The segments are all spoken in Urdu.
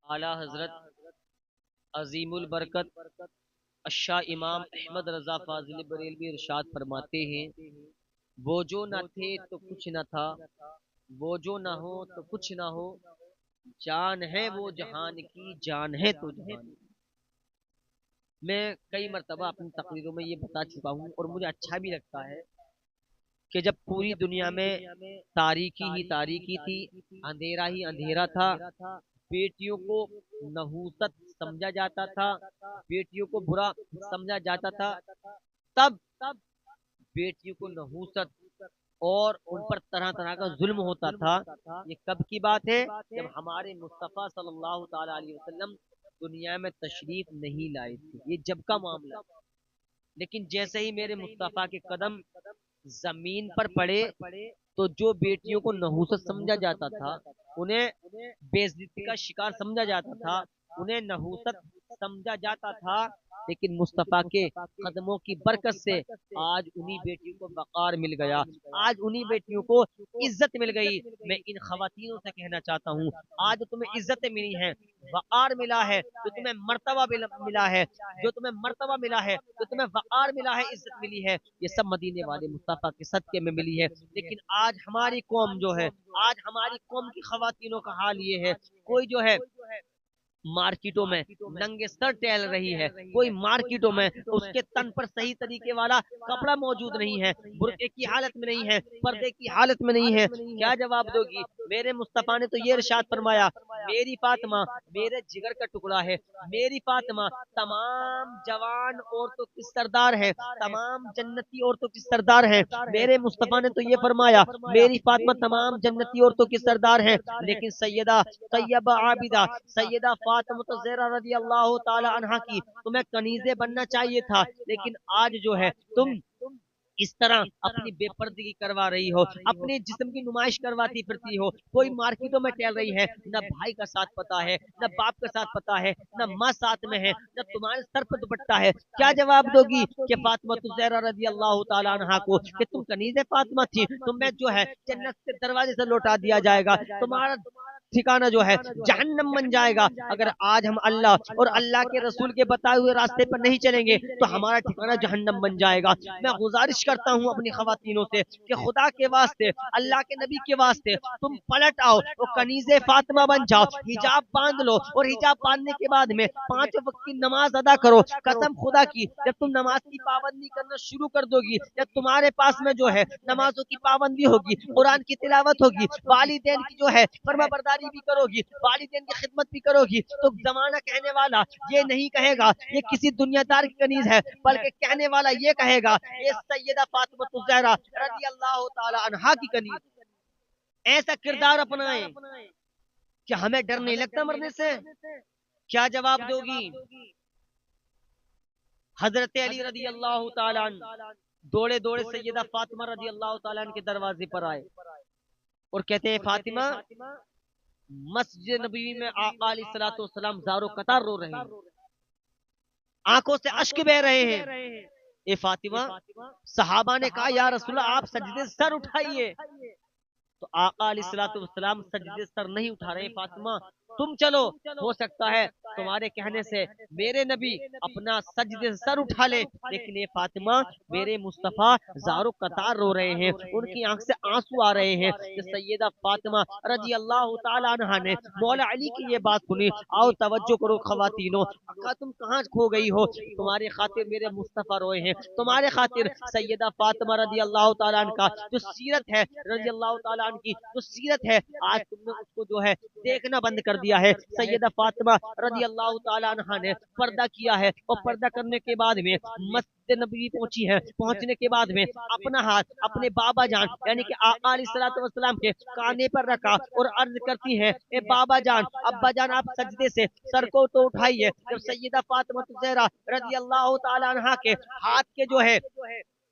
اعلی حضرت عظیم البرکت الشاہ امام احمد رضا فاضل بریلوی ارشاد فرماتے ہیں، وہ جو نہ تھے تو کچھ نہ تھا، وہ جو نہ ہو تو کچھ نہ ہو، جان ہے وہ جہان کی، جان ہے تو جہان کی۔ میں کئی مرتبہ اپنی تقریروں میں یہ بتا چکا ہوں اور مجھے اچھا بھی لگتا ہے کہ جب پوری دنیا میں تاریکی ہی تاریکی تھی، اندھیرا ہی اندھیرا تھا، بیٹیوں کو نحوست سمجھا جاتا تھا، بیٹیوں کو برا سمجھا جاتا تھا، تب بیٹیوں کو نحوست اور ان پر طرح طرح کا ظلم ہوتا تھا۔ یہ کب کی بات ہے؟ جب ہمارے مصطفیٰ صلی اللہ تعالی علیہ وسلم دنیا میں تشریف نہیں لائے تھے، یہ جب کا معاملہ ہے۔ لیکن جیسے ہی میرے مصطفیٰ کے قدم زمین پر پڑے تو جو بیٹیوں کو نحوست سمجھا جاتا تھا، انہیں بے عزتی کا شکار سمجھا جاتا تھا، انہیں نحوست سمجھا جاتا تھا، لیکن مصطفیٰ کے قدموں کی برکت سے آج انہی بیٹیوں کو وقار مل گیا، آج انہی بیٹیوں کو عزت مل گئی۔ میں ان خواتینوں سے کہنا چاہتا ہوں، آج تمہیں عزتیں ملی ہیں، وقار ملا ہے، جو تمہیں مرتبہ ملا ہے، جو تمہیں مرتبہ ملا ہے، جو تمہیں وقار ملا ہے، عزت ملی ہے، یہ سب مدینے والے مصطفیٰ کے صدقے میں ملی ہے۔ لیکن آج ہماری قوم جو ہے، آج ہماری قوم کی خواتینوں کا حال یہ ہے، کوئی جو ہے مارکیٹوں میں ننگے سر ٹہل رہی ہے، کوئی مارکیٹوں میں اس کے تن پر صحیح طریقے والا کپڑا موجود نہیں ہے، برقعے کی حالت میں نہیں ہے، پردے کی حالت میں نہیں ہے، کیا جواب دو گی؟ میرے مصطفیٰ نے تو یہ ارشاد فرمایا، میری فاطمہ میرے جگر کا ٹکڑا ہے، میری فاطمہ تمام جوان عورتوں کی سردار ہے، تمام جنتی عورتوں کی سردار ہے۔ میرے مصطفیٰ نے تو یہ فرمایا، میری فاطمہ تمام جنتی عورتوں کی سردار ہے، لیکن سیدہ طیبہ عابدہ سیدہ فاطمہ الزہرا رضی اللہ تعالی عنہا کی تمہیں کنیزیں بننا چاہیے تھا، لیکن آج جو ہے تم اس طرح اپنی بے پردگی کروا رہی ہو، اپنے جسم کی نمائش کرواتی پھرتی ہو، کوئی مارکیٹوں میں ٹہل رہی ہے، نہ بھائی کا ساتھ پتا ہے، نہ باپ کا ساتھ پتا ہے، نہ ماں ساتھ میں ہے، نہ تمہارے سر پر دوپٹہ ہے، کیا جواب دو گی کہ فاطمہ الزہرا رضی اللہ تعالی عنہا کو کہ تم کنیز فاطمہ تھی، تمہیں جو ہے جنت کے دروازے سے لوٹا دیا جائے گا، تمہارا ٹھکانہ جو ہے جہنم بن جائے گا۔ اگر آج ہم اللہ اور اللہ کے رسول کے بتائے ہوئے راستے پر نہیں چلیں گے تو ہمارا ٹھکانہ جہنم بن جائے گا۔ میں گزارش کرتا ہوں اپنی خواتینوں سے کہ خدا کے واسطے، اللہ کے نبی کے واسطے تم پلٹ آؤ اور کنیز فاطمہ بن جاؤ، حجاب باندھ لو، اور حجاب باندھنے کے بعد میں 5 وقت کی نماز ادا کرو۔ قسم خدا کی جب تم نماز کی پابندی کرنا شروع کر دو گی، جب تمہارے پاس میں جو ہے نمازوں کی پابندی ہوگی، قرآن کی تلاوت ہوگی، والدین کی جو ہے فرما برداری بھی کرو گی، والدین کی خدمت بھی کرو گی، تو زمانہ کہنے والا یہ نہیں کہے گا یہ کسی دنیا دار کی کنیز ہے، بلکہ کہنے والا یہ کہے گا یہ سیدہ فاطمہ الزہرا رضی اللہ تعالی عنہا کی کنیز۔ ایسا کردار اپنائیں کہ ہمیں ڈر نہیں لگتا مرنے سے۔ کیا جواب دو گی؟ حضرت علی رضی اللہ تعالی عنہ دوڑے دوڑے سیدہ فاطمہ رضی اللہ تعالی عنہ کے دروازے پر آئے اور کہتے ہیں فاطمہ، مسجد نبوی میں آقا علیہ الصلوۃ والسلام زارو قطار رو رہے ہیں، آنکھوں سے اشک بہ رہے ہیں۔ اے فاطمہ، صحابہ نے کہا یا رسول اللہ آپ سجدے سے سر اٹھائیے، تو آقا علیہ الصلوۃ والسلام سجدے سے سر نہیں اٹھا رہے۔ فاطمہ تم چلو، ہو سکتا ہے تمہارے کہنے سے میرے نبی اپنا سجدے سے سر اٹھا لے، لیکن یہ فاطمہ میرے مصطفیٰ زارو قطار رو رہے ہیں، ان کی آنکھ سے آنسو آ رہے ہیں۔ کہ سیدہ فاطمہ رضی اللہ تعالی عنہا نے مولا علی کی یہ بات سنی۔ آؤ توجہ کرو خواتینوں، آقا تم کہاں کھو گئی ہو؟ تمہاری خاطر میرے مصطفیٰ روئے ہیں، تمہارے خاطر سیدہ فاطمہ رضی اللہ تعالی عنہ کا جو سیرت ہے، رضی اللہ تعالی عنہ کی جو سیرت ہے، آج تم نے اس کو جو ہے دیکھنا بند کر دیا ہے۔ سیدہ فاطمہ رضی اللہ تعالی عنہا نے پردہ کیا ہے، اور پردہ کرنے کے بعد میں مسجد نبوی پہنچی ہے، پہنچنے کے بعد میں اپنا ہاتھ اپنے بابا جان یعنی کہ آقا علیہ الصلوۃ والسلام کے کانے پر رکھا اور عرض کرتی ہے اے بابا جان، ابا جان آپ سجدے سے سر کو تو اٹھائیے۔ جب سیدہ فاطمہ الزہرا رضی اللہ تعالی عنہا کے ہاتھ کے جو ہے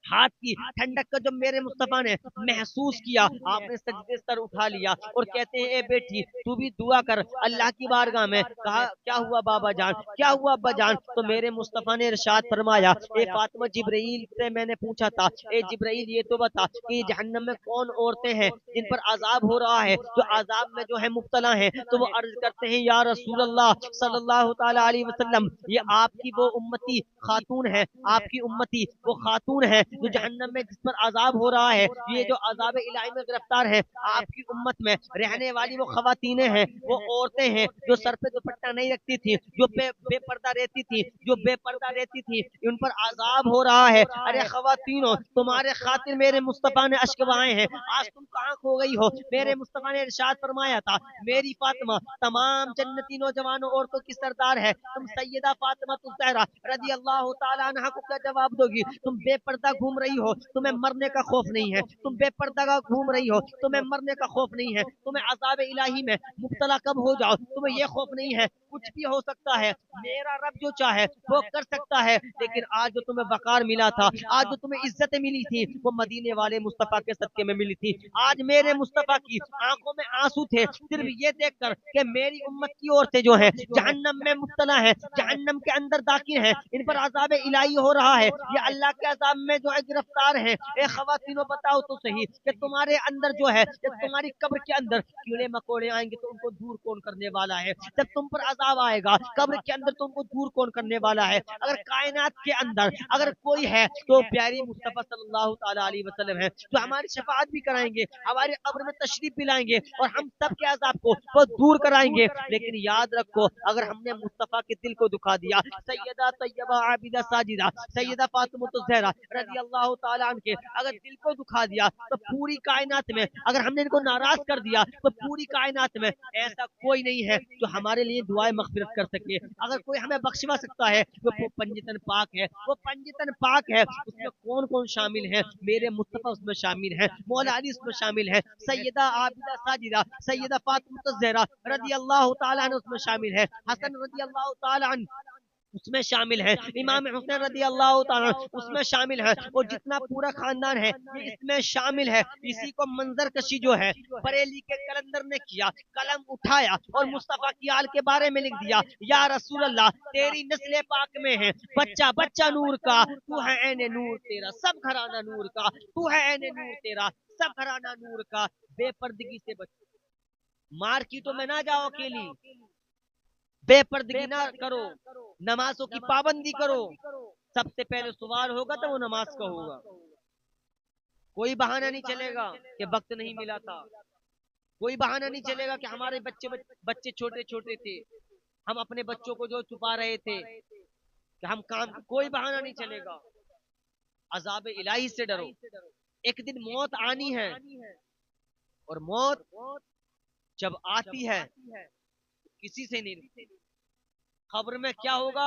ہاتھ کی ٹھنڈک کا جب میرے مصطفیٰ نے محسوس کیا، آپ نے سجدے سر اٹھا لیا اور کہتے ہیں اے بیٹی تو بھی دعا کر اللہ کی بارگاہ میں. کہا کیا ہوا بابا جان، کیا ہوا ابا جان؟ تو میرے مصطفیٰ نے ارشاد فرمایا اے فاطمہ، جبرائیل سے میں نے پوچھا تھا اے جبرائیل یہ تو بتا کہ جہنم میں کون عورتیں ہیں جن پر عذاب ہو رہا ہے، جو عذاب میں جو ہے مبتلا ہیں؟ تو وہ عرض کرتے ہیں یا رسول اللہ صلی اللہ تعالی علیہ وسلم، یہ آپ کی وہ امتی خاتون ہے، آپ کی امتی وہ خاتون ہے جو جہنم میں جس پر عذاب ہو رہا ہے، یہ جو عذاب الہی میں گرفتار ہے. آپ کی امت میں رہنے والی وہ خواتینیں ہیں، وہ عورتیں ہیں جو سر پہ دوپٹہ نہیں رکھتی تھی، جو بے پردہ رہتی تھی، جو بے پردہ رہتی تھی، ان پر عذاب ہو رہا ہے. ارے خواتینوں، تمہارے خاطر میرے مصطفیٰ نے اشک بہائے ہیں، آج تم کہاں کھو گئی ہو؟ میرے مصطفیٰ نے ارشاد فرمایا تھا میری فاطمہ تمام جنتی نوجوانوں عورتوں کی سردار ہے. تم سیدہ فاطمہ الزہرا رضی اللہ تعالیٰ عنہ کو کیا جواب دو گی؟ تم بے پردہ گھوم رہی ہو، تمہیں مرنے کا خوف نہیں ہے. تم بے پردہ گھوم رہی ہو، تمہیں مرنے کا خوف نہیں ہے. تمہیں عذاب الہی میں مبتلا کب ہو جاؤ تمہیں یہ خوف نہیں ہے. کچھ بھی ہو سکتا ہے، میرا رب جو چاہے وہ کر سکتا ہے. لیکن آج جو تمہیں وقار ملا تھا، آج جو تمہیں عزتیں ملی تھی، وہ مدینے والے مصطفیٰ کے صدقے میں ملی تھی. آج میرے مصطفیٰ کی آنکھوں میں آنسو تھے صرف یہ دیکھ کر کہ میری امت کی عورتیں جو ہیں جہنم میں مبتلا ہیں، جہنم کے اندر داخل ہیں، ان پر عذاب الہی ہو رہا ہے، یہ اللہ کے عذاب میں جو ہے گرفتار ہیں. اے خواتینوں بتاؤ تو صحیح کہ تمہارے اندر جو ہے، جب تمہاری قبر کے اندر کیڑے مکوڑے آئیں گے تو ان کو دور کون کرنے والا ہے؟ جب تم پر عذاب آئے گا قبر کے اندر تو ان کو دور کون کرنے والا ہے؟ اگر کائنات کے اندر اگر کوئی ہے تو پیاری مصطفیٰ صلی اللہ تعالی علیہ وسلم ہے، جو ہماری شفاعت بھی کرائیں گے، ہماری قبر میں تشریف بھی لائیں گے اور ہم سب کے عذاب کو وہ دور کرائیں گے. لیکن یاد رکھو اگر ہم نے مصطفیٰ کے دل کو دکھا دیا، سیدہ طیبہ عابدہ ساجدہ سیدہ فاطمہ الزہرا رضی اللہ تعالیٰ عنہ کے اگر دل کو دکھا دیا تو پوری کائنات میں اگر ہم نے ان کو ناراض کر دیا تو پوری کائنات میں ایسا کوئی نہیں ہے جو ہمارے لیے دعائیں مغفرت کر سکے. اگر کوئی ہمیں بخشوا سکتا ہے وہ پنجتن پاک ہے، وہ پنجتن پاک ہے. اس میں کون کون شامل ہیں؟ میرے مصطفیٰ اس میں شامل ہیں، مولا علی اس میں شامل ہیں، سیدہ عابدہ ساجدہ سیدہ فاطمہ الزہرا رضی اللہ تعالیٰ عنہ اس میں شامل ہے، حسن رضی اللہ تعالیٰ عنہ اس میں شامل ہے، امام حسین رضی اللہ تعالیٰ اس میں شامل ہے، اور جتنا پورا خاندان ہے یہ اس میں شامل ہے. اسی کو منظر کشی جو ہے بریلی کے کلندر نے کیا، قلم اٹھایا اور مصطفیٰ کی آل کے بارے میں لکھ دیا یا رسول اللہ تیری نسل پاک میں ہے بچہ بچہ نور کا، تو ہے عین نور تیرا سب گھرانہ نور کا، تو ہے عین نور تیرا سب گھرانہ نور کا. بے پردگی سے بچو، مارکیٹوں میں نہ جاؤ اکیلی، بے پردگی نہ کرو، نمازوں کی پابندی کرو. سب سے پہلے سوال ہوگا تو وہ نماز کا ہوگا. کوئی بہانہ نہیں چلے گا کہ وقت نہیں ملا تھا، کوئی بہانہ نہیں چلے گا کہ ہمارے بچے چھوٹے چھوٹے تھے، ہم اپنے بچوں کو جو چھپا رہے تھے کہ ہم کام، کوئی بہانہ نہیں چلے گا. عذاب الہی سے ڈرو. ایک دن موت آنی ہے اور موت جب آتی ہے کسی سے نہیں رکتی. خبر میں کیا ہوگا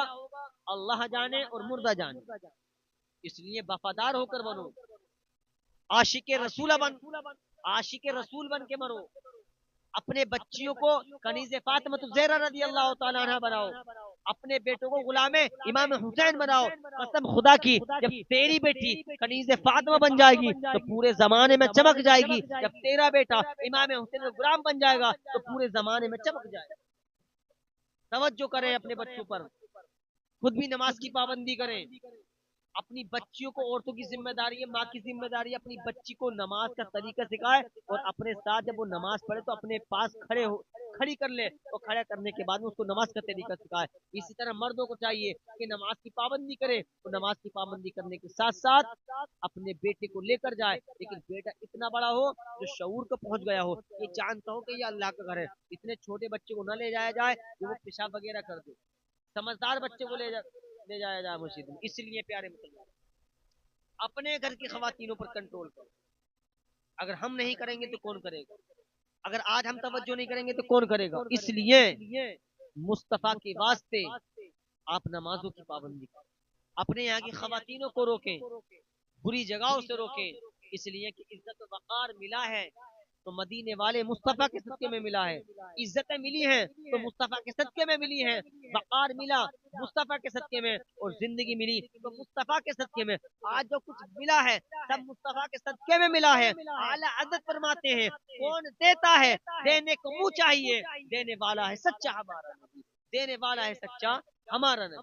اللہ جانے اور مردہ جانے. اس لیے وفادار ہو کر بنو، عاشق رسول بن کے مرو. اپنے بچیوں کو کنیز فاطمہ الزہرا رضی اللہ تعالیٰ عنہ بناؤ، اپنے بیٹوں کو غلام امام حسین بناؤ. قسم خدا کی جب تیری بیٹی کنیز فاطمہ بن جائے گی تو پورے زمانے میں چمک جائے گی، جب تیرا بیٹا امام حسین کا غلام بن جائے گا تو پورے زمانے میں چمک جائے گا. توجہ کریں اپنے بچوں پر، خود بھی نماز کی پابندی کریں. اپنی بچیوں کو، عورتوں کی ذمہ داری ہے، ماں کی ذمہ داری ہے اپنی بچی کو نماز کا طریقہ سکھائے اور اپنے ساتھ جب وہ نماز پڑھے تو اپنے پاس کھڑی کر لے اور کھڑا کرنے کے بعد میں اس کو نماز کا طریقہ سکھائے. اسی طرح مردوں کو چاہیے کہ نماز کی پابندی کرے اور نماز کی پابندی کرنے کے ساتھ ساتھ اپنے بیٹے کو لے کر جائے، لیکن بیٹا اتنا بڑا ہو جو شعور کو پہنچ گیا ہو، یہ جانتا ہو کہ یہ اللہ کا گھر ہے. اتنے چھوٹے بچے کو نہ لے جایا جائے جو وہ پیشاب وغیرہ کر دے. سمجھدار بچے کو لے جایا جائے مسجد میں. اس لیے پیارے مسلمان اپنے گھر کی خواتینوں پر کنٹرول کرو. اگر ہم نہیں کریں گے تو کون کرے گا؟ اگر آج ہم توجہ نہیں کریں گے تو کون کرے گا؟ اس لیے مصطفیٰ کے واسطے آپ نمازوں کی پابندی کریں، اپنے یہاں کی خواتینوں کو روکیں، بری جگہوں سے روکیں. اس لیے کہ عزت و وقار ملا ہے تو مدینے والے مصطفیٰ کے صدقے میں ملا ہے، عزتیں ملی ہیں تو مصطفیٰ کے صدقے میں ملی ہیں، وقار ملا مصطفیٰ کے صدقے میں، اور زندگی ملی تو مصطفیٰ کے صدقے میں۔ آج جو کچھ ملا ہے سب مصطفیٰ کے صدقے میں ملا ہے۔ اعلیٰ حضرت فرماتے ہیں کون دیتا ہے دینے کو منہ چاہیے، دینے والا ہے سچا ہمارا نبی، دینے والا ہے سچا ہمارا نبی۔